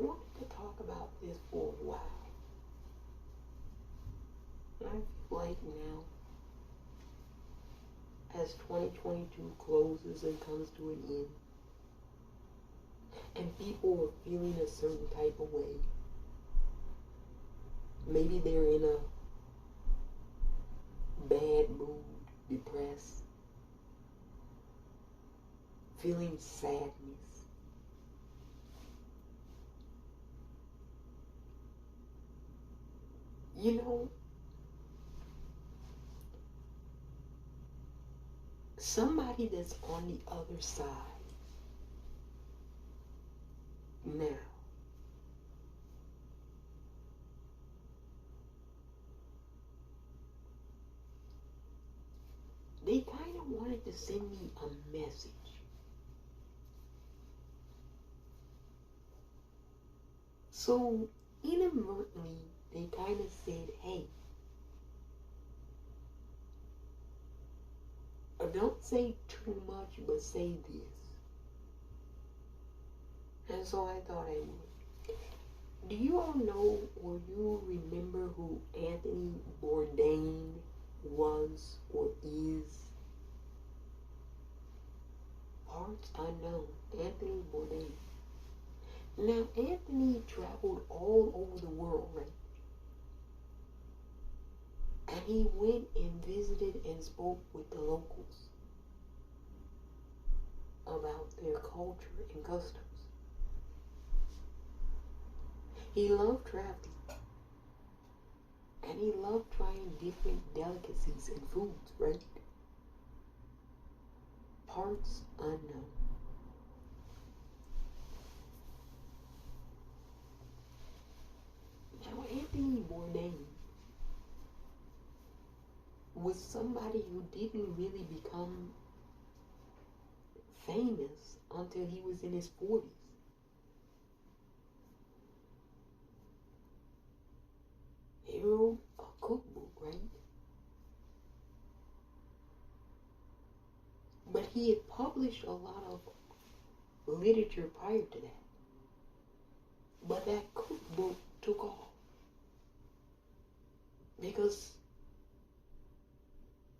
wanted to talk about this for a while. And I feel like now, as 2022 closes and comes to an end, and people are feeling a certain type of way, maybe they're in a bad mood, depressed, feeling sadness. You know, somebody that's on the other side now, they kind of wanted to send me a message. So inadvertently, they kind of said, hey, don't say too much, but say this. And so I thought I would. Do you all know or you remember who Anthony Bourdain was or is? Parts unknown. Anthony Bourdain. Now, Anthony traveled all over the world, right? And he went and visited and spoke with the locals about their culture and customs. He loved traveling. And he loved trying different delicacies and foods, right? Parts unknown. Now, Anthony Bourdain was somebody who didn't really become famous until he was in his 40s. He wrote a cookbook, right? But he had published a lot of literature prior to that. But that cookbook took off because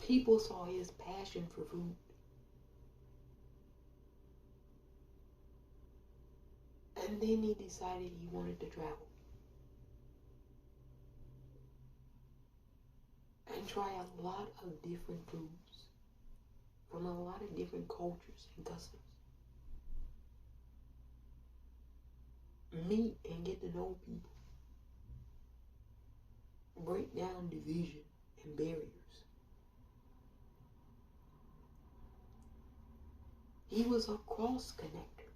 people saw his passion for food. And then he decided he wanted to travel and try a lot of different foods from a lot of different cultures and customs. Meet and get to know people. Break down division and barriers. He was a cross connector.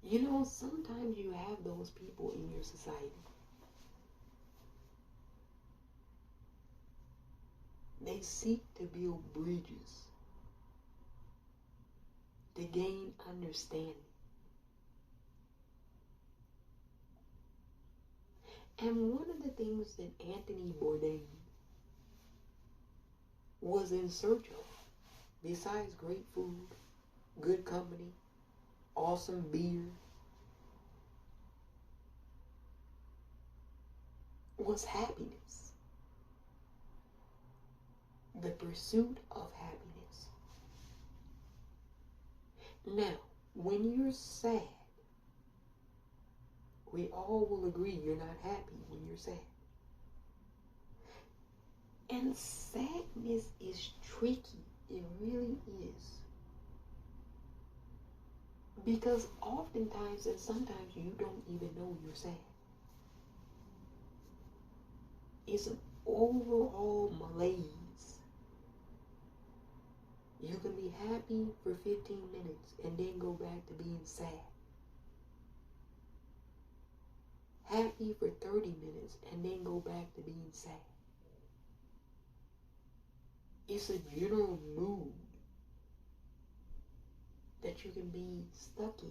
You know, sometimes you have those people in your society. They seek to build bridges, to gain understanding. And one of the things that Anthony Bourdain was in search of, besides great food, good company, awesome beer, was happiness. The pursuit of happiness. Now, when you're sad, we all will agree you're not happy when you're sad. And sadness is tricky. It really is. Because oftentimes and sometimes you don't even know you're sad. It's an overall malaise. You can be happy for 15 minutes and then go back to being sad. Happy for 30 minutes and then go back to being sad. It's a general mood that you can be stuck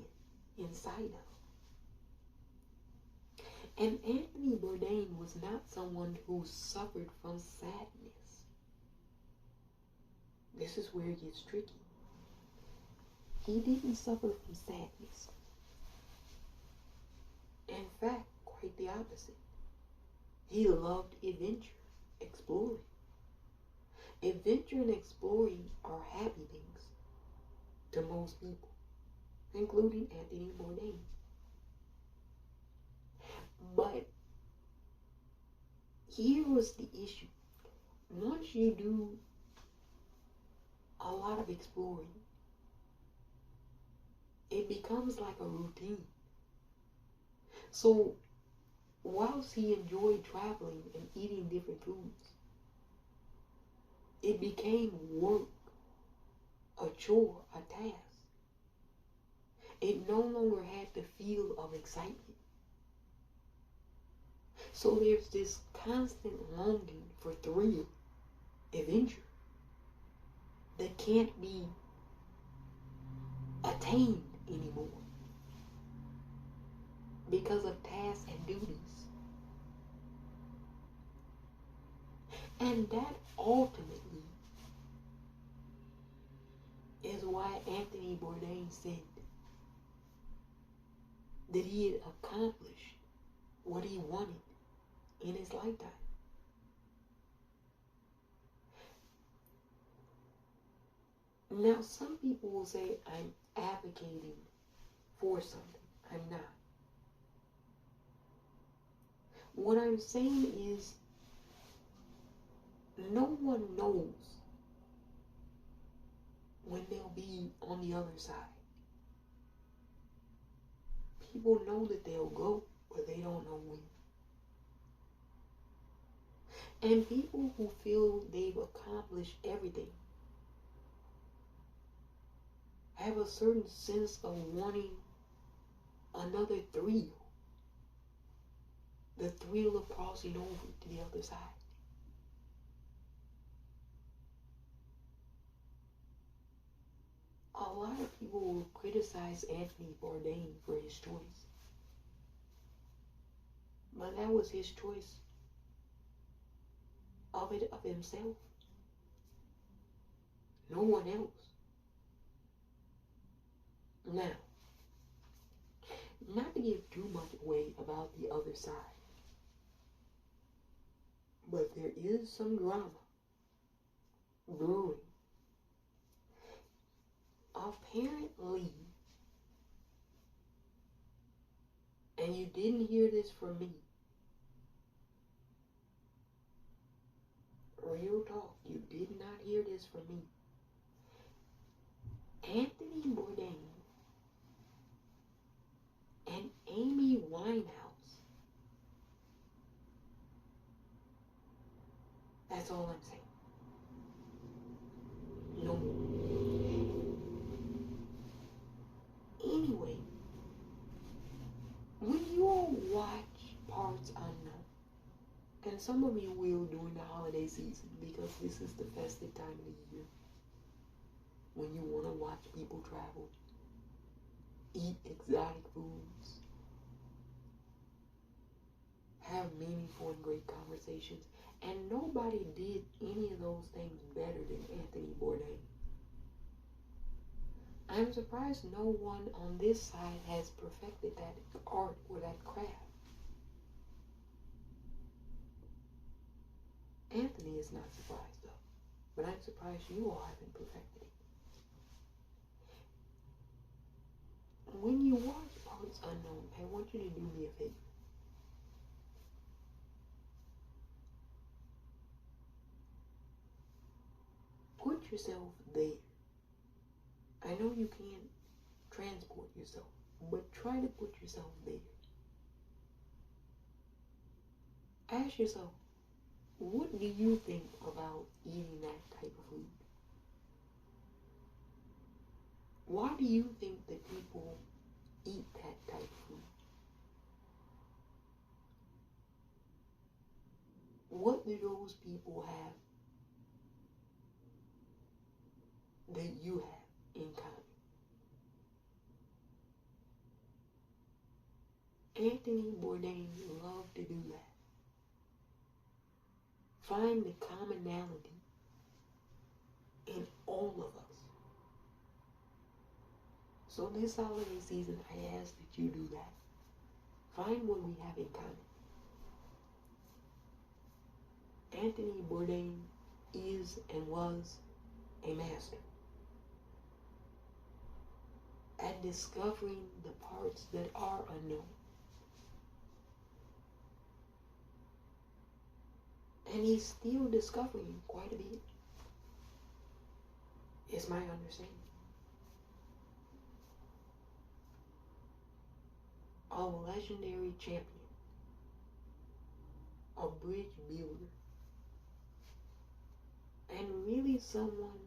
inside of. And Anthony Bourdain was not someone who suffered from sadness. This is where it gets tricky. He didn't suffer from sadness. In fact, quite the opposite. He loved adventure, exploring. Adventure and exploring are happy things to most people, including Anthony Bourdain. But here was the issue. Once you do a lot of exploring, it becomes like a routine. So, whilst he enjoyed traveling and eating different foods, it became work, a chore, a task. It no longer had the feel of excitement. So there's this constant longing for thrill, adventure, that can't be attained anymore because of tasks and duties. And that ultimately is why Anthony Bourdain said that he had accomplished what he wanted in his lifetime. Now, some people will say I'm advocating for something. I'm not. What I'm saying is no one knows when they'll be on the other side. People know that they'll go, but they don't know when. And people who feel they've accomplished everything have a certain sense of wanting another thrill. The thrill of crossing over to the other side. A lot of people will criticize Anthony Bourdain for his choice. But that was his choice of himself. No one else. Now, not to give too much away about the other side, but there is some drama brewing. Apparently, and you didn't hear this from me, real talk, you did not hear this from me. Anthony Bourdain and Amy Winehouse, that's all I'm saying. No more. Anyway, when you all watch Parts Unknown, and some of you will during the holiday season because this is the festive time of the year when you want to watch people travel, eat exotic foods, have meaningful and great conversations, and nobody did any of those things better than Anthony Bourdain. I'm surprised no one on this side has perfected that art or that craft. Anthony is not surprised though, but I'm surprised you all haven't perfected it. When you watch Parts Unknown, I want you to do me a favor. Put yourself there. I know you can't transport yourself, but try to put yourself there. Ask yourself, what do you think about eating that type of food? Why do you think that people eat that type of food? What do those people have that you have in common? Anthony Bourdain loved to do that. Find the commonality in all of us. So this holiday season, I ask that you do that. Find what we have in common. Anthony Bourdain is and was a master at discovering the parts that are unknown. And he's still discovering quite a bit, is my understanding. A legendary champion, a bridge builder, and really someone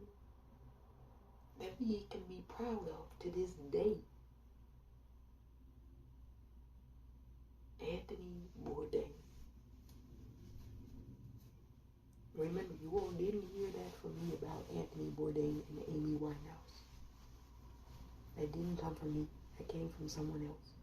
that we can be proud of to this day. Anthony Bourdain. Remember, you all didn't hear that from me about Anthony Bourdain and Amy Winehouse. That didn't come from me. That came from someone else.